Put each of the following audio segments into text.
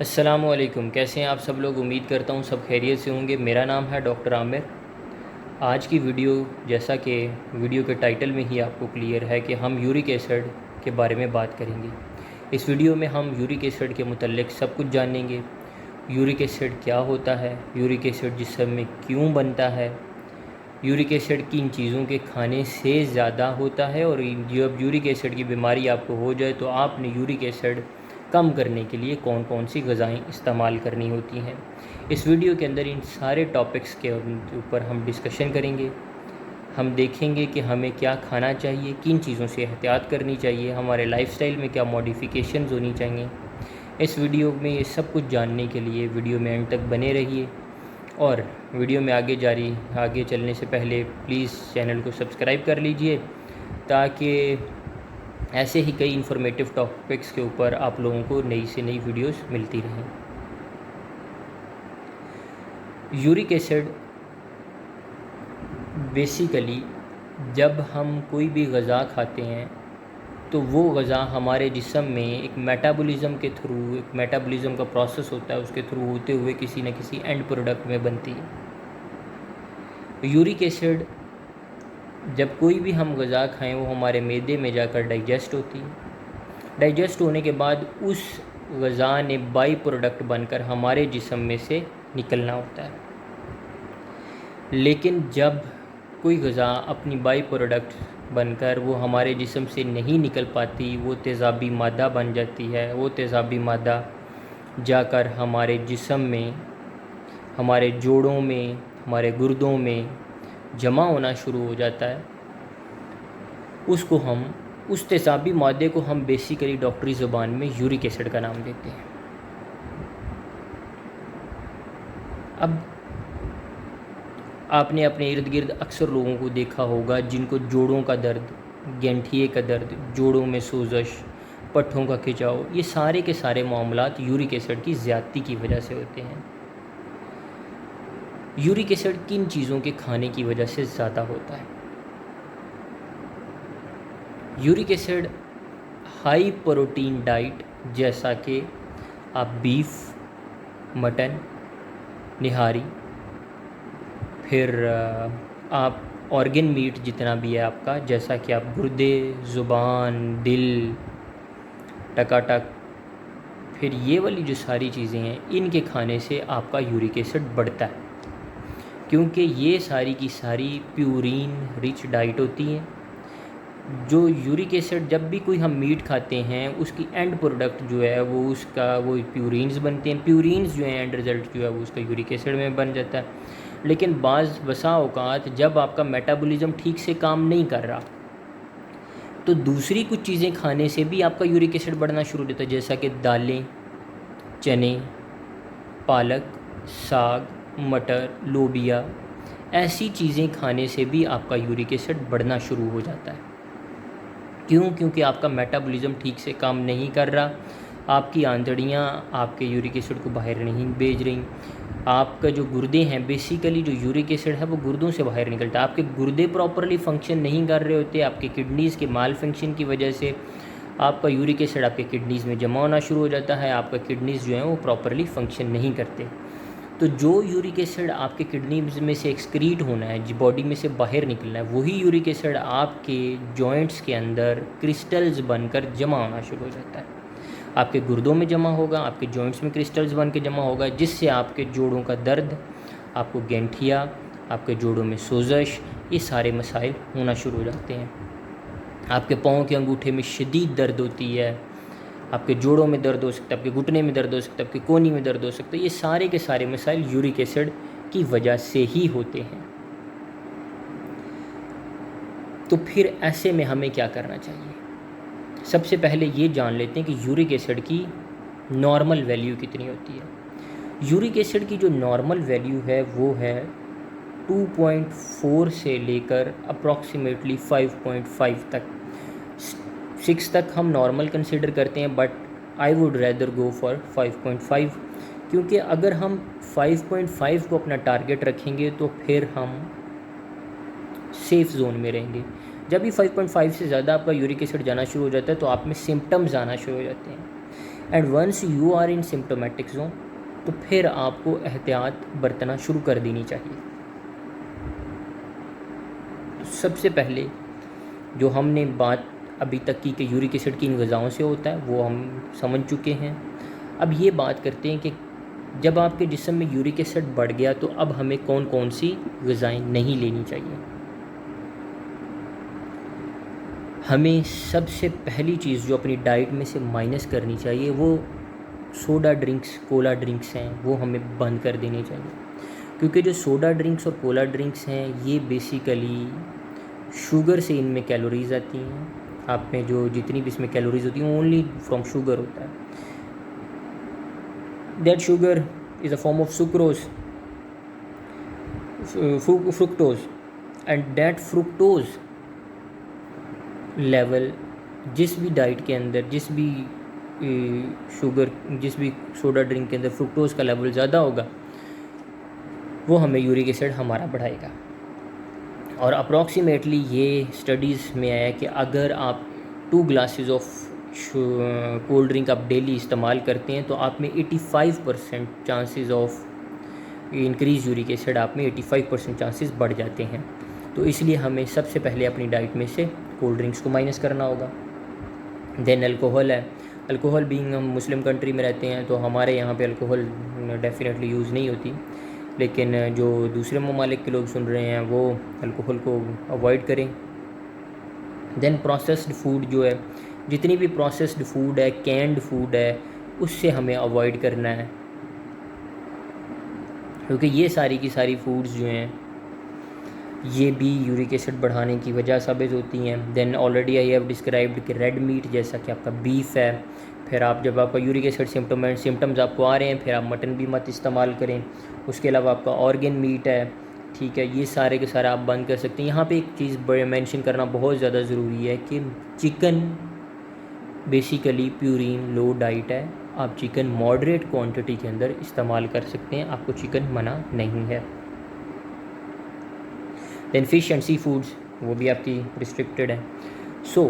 अस्सलामुअलैकुम। कैसे हैं आप सब लोग? उम्मीद करता हूँ सब खैरियत से होंगे। मेरा नाम है डॉक्टर आमिर। आज की वीडियो, जैसा कि वीडियो के टाइटल में ही आपको क्लियर है कि हम यूरिक एसिड के बारे में बात करेंगे। इस वीडियो में हम यूरिक एसिड के मुतल्लिक़ सब कुछ जानेंगे। यूरिक एसिड क्या होता है, यूरिक एसिड जिस्म में क्यों बनता है, यूरिक एसिड किन चीज़ों के खाने से ज़्यादा होता है, और जब यूरिक एसिड की बीमारी आपको हो जाए तो आपने यूरिक एसिड कम करने के लिए कौन कौन सी ग़िज़ाएँ इस्तेमाल करनी होती हैं। इस वीडियो के अंदर इन सारे टॉपिक्स के ऊपर हम डिस्कशन करेंगे। हम देखेंगे कि हमें क्या खाना चाहिए, किन चीज़ों से एहतियात करनी चाहिए, हमारे लाइफस्टाइल में क्या मॉडिफिकेशंस होनी चाहिए। इस वीडियो में ये सब कुछ जानने के लिए वीडियो में एंड तक बने रहिए। और वीडियो में आगे चलने से पहले प्लीज़ चैनल को सब्सक्राइब कर लीजिए, ताकि ऐसे ही कई इन्फॉर्मेटिव टॉपिक्स के ऊपर आप लोगों को नई से नई वीडियोस मिलती रहें। यूरिक एसिड बेसिकली जब हम कोई भी ग़िज़ा खाते हैं तो वो ग़िज़ा हमारे जिस्म में एक मेटाबॉलिज़्म के थ्रू, एक मेटाबॉलिज़्म का प्रोसेस होता है, उसके थ्रू होते हुए किसी न किसी एंड प्रोडक्ट में बनती है। यूरिक एसिड जब कोई भी हम ग़िज़ा खाएं वो हमारे मैदे में जाकर डाइजेस्ट होती है। डाइजेस्ट होने के बाद उस ग़िज़ा ने बाई प्रोडक्ट बनकर हमारे जिस्म में से निकलना होता है। लेकिन जब कोई ग़िज़ा अपनी बाई प्रोडक्ट बनकर वो हमारे जिस्म से नहीं निकल पाती, वो तेज़ाबी मादा बन जाती है। वो तेज़ाबी मादा जाकर हमारे जिस्म में, हमारे जोड़ों में, हमारे गुर्दों में जमा होना शुरू हो जाता है। उस तेज़ाबी मादे को हम बेसिकली डॉक्टरी ज़ुबान में यूरिक एसिड का नाम देते हैं। अब आपने अपने इर्द गिर्द अक्सर लोगों को देखा होगा जिनको जोड़ों का दर्द, गैंठिए का दर्द, जोड़ों में सोजश, पट्ठों का खिंचाव, ये सारे के सारे मामलात यूरिक एसिड की ज़्यादती की वजह से होते हैं। यूरिक एसिड किन चीज़ों के खाने की वजह से ज़्यादा होता है? Uric acid high protein diet, जैसा कि आप बीफ, मटन, निहारी, फिर आप ऑर्गन मीट जितना भी है आपका, जैसा कि आप गुर्दे, ज़ुबान, दिल, टकाटक, फिर ये वाली जो सारी चीज़ें हैं, इनके खाने से आपका यूरिक एसिड बढ़ता है, क्योंकि ये सारी की सारी प्यूरिन रिच डाइट होती हैं। जो यूरिक एसिड, जब भी कोई हम मीट खाते हैं उसकी एंड प्रोडक्ट जो है वो प्यूरिन्स बनते हैं। प्यूरिन्स जो है एंड रिज़ल्ट जो है वो उसका यूरिक एसिड में बन जाता है। लेकिन बसा औकात जब आपका मेटाबॉलिज़्म ठीक से काम नहीं कर रहा तो दूसरी कुछ चीज़ें खाने से भी आपका यूरिक एसिड बढ़ना शुरू हो जाता है, जैसा कि दालें, चने, पालक, साग, मटर, लोबिया, ऐसी चीज़ें खाने से भी आपका यूरिक एसिड बढ़ना शुरू हो जाता है। क्यों? क्योंकि आपका मेटाबॉलिज़्म ठीक से काम नहीं कर रहा, आपकी आंतड़ियाँ आपके यूरिक एसिड को बाहर नहीं भेज रही। आपका जो गुर्दे हैं, बेसिकली जो यूरिक एसिड है वो गुर्दों से बाहर निकलता है। आपके गुर्दे प्रॉपरली फंक्शन नहीं कर रहे होते, आपके किडनीज़ के माल फंक्शन की वजह से आपका यूरिक एसिड आपके किडनीज़ में जमा होना शुरू हो जाता है। आपका किडनीज़ जो है वो प्रॉपरली फंक्शन नहीं करते। तो जो यूरिक एसिड आपके किडनीज़ में से एक्सक्रीट होना है, बॉडी में से बाहर निकलना है, वही यूरिक एसिड आपके जॉइंट्स के अंदर क्रिस्टल्स बनकर जमा होना शुरू हो जाता है। आपके गुर्दों में जमा होगा, आपके जॉइंट्स में क्रिस्टल्स बन के जमा होगा, जिससे आपके जोड़ों का दर्द, आपको गैंठिया, आपके जोड़ों में सोजश, ये सारे मसाइल होना शुरू हो जाते हैं। आपके पाँव के अंगूठे में शदीद दर्द होती है, आपके जोड़ों में दर्द हो सकता है, आपके घुटने में दर्द हो सकता है, आपकी कोहनी में दर्द हो सकता है। ये सारे के सारे मसाइल यूरिक एसिड की वजह से ही होते हैं। तो फिर ऐसे में हमें क्या करना चाहिए? सबसे पहले ये जान लेते हैं कि यूरिक एसिड की नॉर्मल वैल्यू कितनी होती है। यूरिक एसिड की जो नॉर्मल वैल्यू है वो है 2.4 से लेकर अप्रॉक्सीमेटली 5.5 तक। 6 तक हम नॉर्मल कंसिडर करते हैं, but I would rather go for 5.5, क्योंकि अगर हम 5.5 को अपना टारगेट रखेंगे तो फिर हम सेफ़ जोन में रहेंगे। जब भी 5.5 से ज़्यादा आपका यूरिक एसिड जाना शुरू हो जाता है तो आप में सिम्टम्स आना शुरू हो जाते हैं। And once you are in symptomatic zone, तो फिर आपको एहतियात बरतना शुरू कर देनी चाहिए। तो सबसे पहले जो हमने बात अभी तक की कि यूरिक एसिड किन ग़िज़ाओं से होता है वो हम समझ चुके हैं। अब ये बात करते हैं कि जब आपके जिस्म में यूरिक एसिड बढ़ गया तो अब हमें कौन कौन सी ग़िज़ाएँ नहीं लेनी चाहिए। हमें सबसे पहली चीज़ जो अपनी डाइट में से माइनस करनी चाहिए वो सोडा ड्रिंक्स, कोला ड्रिंक्स हैं, वो हमें बंद कर देने चाहिए। क्योंकि जो सोडा ड्रिंक्स और कोला ड्रिंक्स हैं ये बेसिकली शुगर से इनमें कैलोरीज़ आती हैं। आप में जो जितनी भी इसमें कैलोरीज़ होती हैं ओनली फ्रॉम शुगर होता है। That sugar is a form of sucrose, fructose, and that fructose level जिस भी डाइट के अंदर, जिस भी शुगर, जिस भी सोडा ड्रिंक के अंदर फ्रुक्टोज का लेवल ज़्यादा होगा वो हमें यूरिक एसिड हमारा बढ़ाएगा। और अप्रॉक्सीमेटली ये स्टडीज़ में आया कि अगर आप 2 ग्लासेस ऑफ कोल्ड ड्रिंक आप डेली इस्तेमाल करते हैं तो आप में 85% chances of increase uric acid, आप में 85% चांसेस बढ़ जाते हैं। तो इसलिए हमें सबसे पहले अपनी डाइट में से कोल्ड ड्रिंक्स को माइनस करना होगा। देन अल्कोहल है। अल्कोहल बीइंग हम मुस्लिम कंट्री में रहते हैं तो हमारे यहाँ पे अल्कोहल डेफिनेटली यूज़ नहीं होती, लेकिन जो दूसरे ममालिक के लोग सुन रहे हैं वो अल्कोहल को अवॉइड करें। देन प्रोसेस्ड फूड जो है, जितनी भी प्रोसेस्ड फूड है, कैंड फूड है, उससे हमें अवॉइड करना है, क्योंकि ये सारी की सारी फूड्स जो हैं ये भी यूरिक एसिड बढ़ाने की वजह साबित होती हैं। Then already I have described कि रेड मीट जैसा कि आपका बीफ है, फिर आप जब आपका यूरिक एसिड सिम्टम्स आपको आ रहे हैं फिर आप मटन भी मत इस्तेमाल करें। उसके अलावा आपका ऑर्गन मीट है, ठीक है, ये सारे के सारे आप बंद कर सकते हैं। यहाँ पे एक चीज़ मेंशन करना बहुत ज़्यादा ज़रूरी है कि चिकन बेसिकली प्यूरीन लो डाइट है, आप चिकन मॉडरेट क्वांटिटी के अंदर इस्तेमाल कर सकते हैं, आपको चिकन मना नहीं है। Then fish and sea foods वो भी आपकी रिस्ट्रिक्टेड है। सो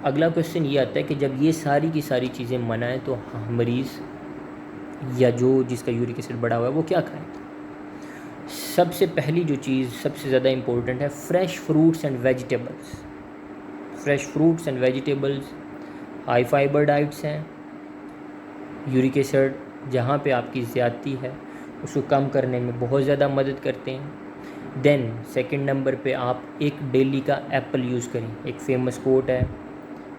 अगला क्वेश्चन ये आता है कि जब ये सारी की सारी चीज़ें मना है तो मरीज़ या जो जिसका यूरिक एसिड बढ़ा हुआ है वो क्या खाएं। सबसे पहली जो चीज़ सबसे ज़्यादा इम्पोर्टेंट है fresh fruits and vegetables. Fresh fruits and vegetables high fibre diets हैं, यूरिक एसिड जहाँ पे आपकी ज़्यादती है उसको कम करने में बहुत ज़्यादा मदद करते हैं। देन सेकंड नंबर पे आप एक डेली का एप्पल यूज़ करें। एक फेमस कोट है,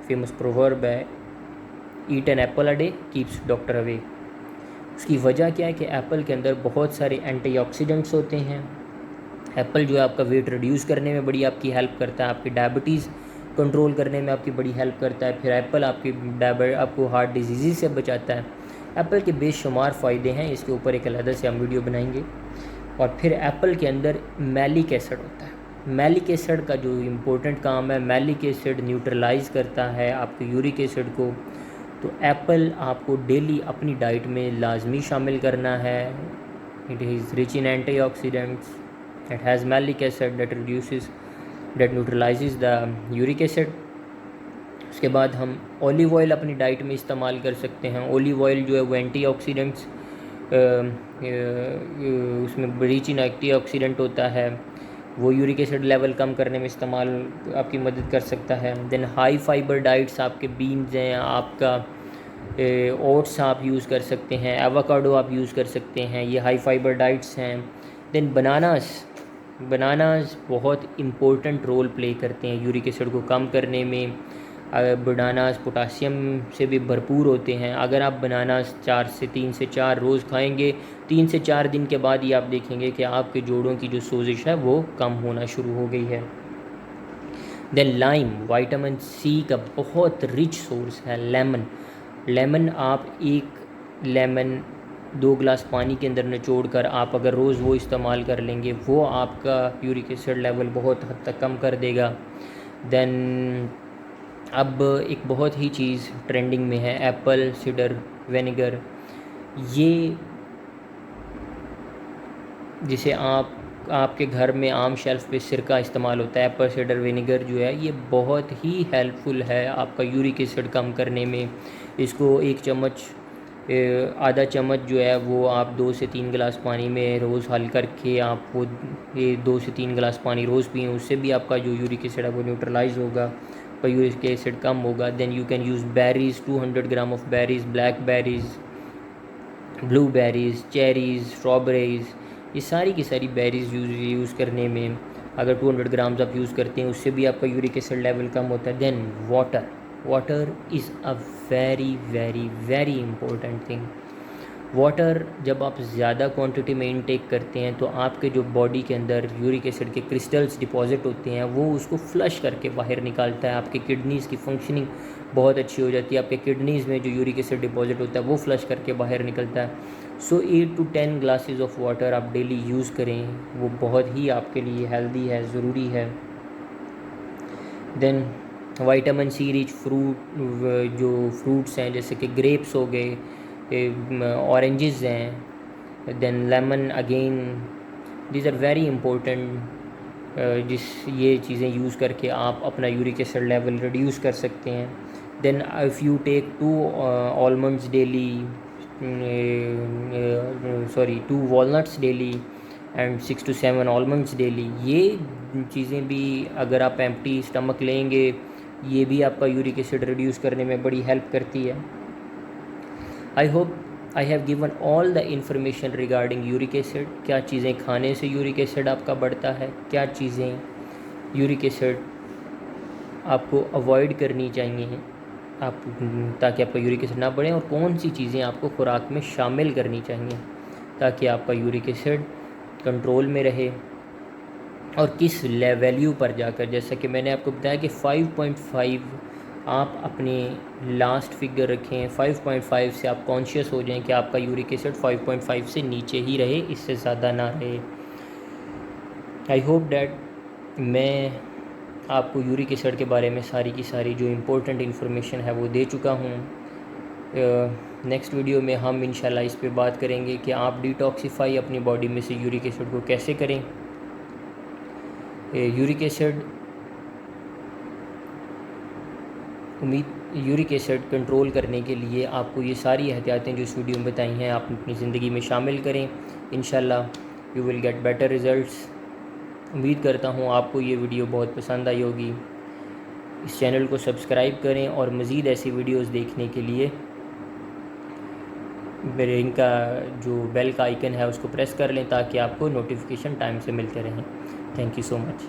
फेमस प्रोवर्ब है, eat an apple a day keeps doctor away. उसकी वजह क्या है कि एप्पल के अंदर बहुत सारे एंटीऑक्सीडेंट्स होते हैं। एप्पल जो है आपका वेट रिड्यूस करने में बड़ी आपकी हेल्प करता है, आपकी डायबिटीज़ कंट्रोल करने में आपकी बड़ी हेल्प करता है। फिर एप्पल आपको हार्ट डिजीज़ से बचाता है। एप्पल के बेशुमार फ़ायदे हैं, इसके ऊपर एक अलग से हम वीडियो बनाएंगे। और फिर एप्पल के अंदर मैलिक एसिड होता है। मैलिक एसिड का जो इम्पोर्टेंट काम है, मैलिक एसिड न्यूट्रलाइज़ करता है आपके यूरिक एसिड को। तो एप्पल आपको डेली अपनी डाइट में लाजमी शामिल करना है। It is rich in antioxidants, it has malic acid that न्यूट्रलाइजेज the uric acid. उसके बाद हम ऑलिव ऑयल अपनी डाइट में इस्तेमाल कर सकते हैं। ऑलिव ऑयल जो है वो एंटीऑक्सीडेंट्स उसमें रिच इन एंटीऑक्सीडेंट होता है, वो यूरिक एसिड लेवल कम करने में इस्तेमाल आपकी मदद कर सकता है। देन हाई फाइबर डाइट्स आपके बीन्स हैं, आपका ओट्स आप यूज़ कर सकते हैं, एवोकाडो आप यूज़ कर सकते हैं, ये हाई फाइबर डाइट्स हैं। देन बनानास बहुत इम्पोर्टेंट रोल प्ले करते हैं यूरिक एसिड को कम करने में। बनानास पोटासियम से भी भरपूर होते हैं। अगर आप बनानास 3 से 4 रोज़ खाएंगे, 3 से 4 दिन के बाद ही आप देखेंगे कि आपके जोड़ों की जो सोजिश है वो कम होना शुरू हो गई है। देन लाइम विटामिन सी का बहुत रिच सोर्स है। लेमन आप एक लेमन 2 गिलास पानी के अंदर निचोड़कर आप अगर रोज़ वो इस्तेमाल कर लेंगे, वो आपका यूरिक एसिड लेवल बहुत हद तक कम कर देगा। देन अब एक बहुत ही चीज़ ट्रेंडिंग में है, एप्पल सिडर विनेगर। ये जिसे आप आपके घर में आम शेल्फ पे सिरका इस्तेमाल होता है, एप्पल साइडर विनेगर जो है ये बहुत ही हेल्पफुल है आपका यूरिक एसिड कम करने में। इसको एक चम्मच आधा चम्मच जो है वो आप 2 से 3 गिलास पानी में रोज़ हल करके आप वो 2 से 3 गिलास पानी रोज़ पिएँ, उससे भी आपका जो यूरिक एसिड है वो न्यूट्रलाइज होगा, आपका यूरिक एसिड कम होगा। Then you can use berries, 200 gram of berries, black berries, blueberries, cherries, strawberries, ये सारी की सारी बेरीज़ यूज़ करने में अगर 200 ग्राम्स आप यूज़ करते हैं उससे भी आपका यूरिक एसिड लेवल कम होता है। Then water is a very very very important thing. Water जब आप ज़्यादा क्वांटिटी में इनटेक करते हैं तो आपके जो बॉडी के अंदर यूरिक एसिड के क्रिस्टल्स डिपॉजिट होते हैं वो उसको फ्लश करके बाहर निकालता है। आपके किडनीज़ की फंक्शनिंग बहुत अच्छी हो जाती है, आपके किडनीज़ में जो यूरिक एसिड डिपॉजिट होता है वो फ्लश करके बाहर निकलता है। सो 8 to 10 ग्लासेस ऑफ वाटर आप डेली यूज़ करें, वो बहुत ही आपके लिए हेल्दी है, ज़रूरी है। देन विटामिन सी रिच जो फ्रूट्स हैं जैसे कि ग्रेप्स हो गए, ऑरेंजेस हैं, then lemon again, these are very important. ये चीज़ें यूज़ करके आप अपना यूरिक एसिड लेवल रिड्यूस कर सकते हैं। Then if you take 2 almonds daily, 2 walnuts daily and 6 to 7 almonds daily, ये चीज़ें भी अगर आप एम्प्टी स्टमक लेंगे ये भी आपका यूरिक एसिड रिड्यूस करने में बड़ी हेल्प करती है। I hope I have given all the information regarding uric acid. क्या चीज़ें खाने से यूरिक एसिड आपका बढ़ता है, क्या चीज़ें यूरिक एसिड आपको अवॉइड करनी चाहिए आप ताकि आपका यूरिक एसिड ना बढ़े, और कौन सी चीज़ें आपको खुराक में शामिल करनी चाहिए ताकि आपका यूरिक एसिड कंट्रोल में रहे, और किस वैल्यू पर जाकर, जैसा कि मैंने आपको बताया कि 5.5 आप अपने लास्ट फिगर रखें, 5.5 से आप कॉन्शियस हो जाएं कि आपका यूरिक एसिड 5.5 से नीचे ही रहे, इससे ज़्यादा ना रहे। आई होप डैट मैं आपको यूरिक एसिड के बारे में सारी की सारी जो इम्पोर्टेंट इन्फॉर्मेशन है वो दे चुका हूँ। नेक्स्ट वीडियो में हम इंशाल्लाह इस पे बात करेंगे कि आप डिटॉक्सिफाई अपनी बॉडी में से यूरिक एसिड को कैसे करें। यूरिक एसिड कंट्रोल करने के लिए आपको ये सारी एहतियातें जो इस वीडियो में बताई हैं आप अपनी ज़िंदगी में शामिल करें, इंशाल्लाह you will get better results. उम्मीद करता हूँ आपको ये वीडियो बहुत पसंद आई होगी। इस चैनल को सब्सक्राइब करें और मज़ीद ऐसी वीडियोस देखने के लिए मेरे इनका जो बेल का आइकन है उसको प्रेस कर लें ताकि आपको नोटिफिकेशन टाइम से मिलते रहें। Thank you so much.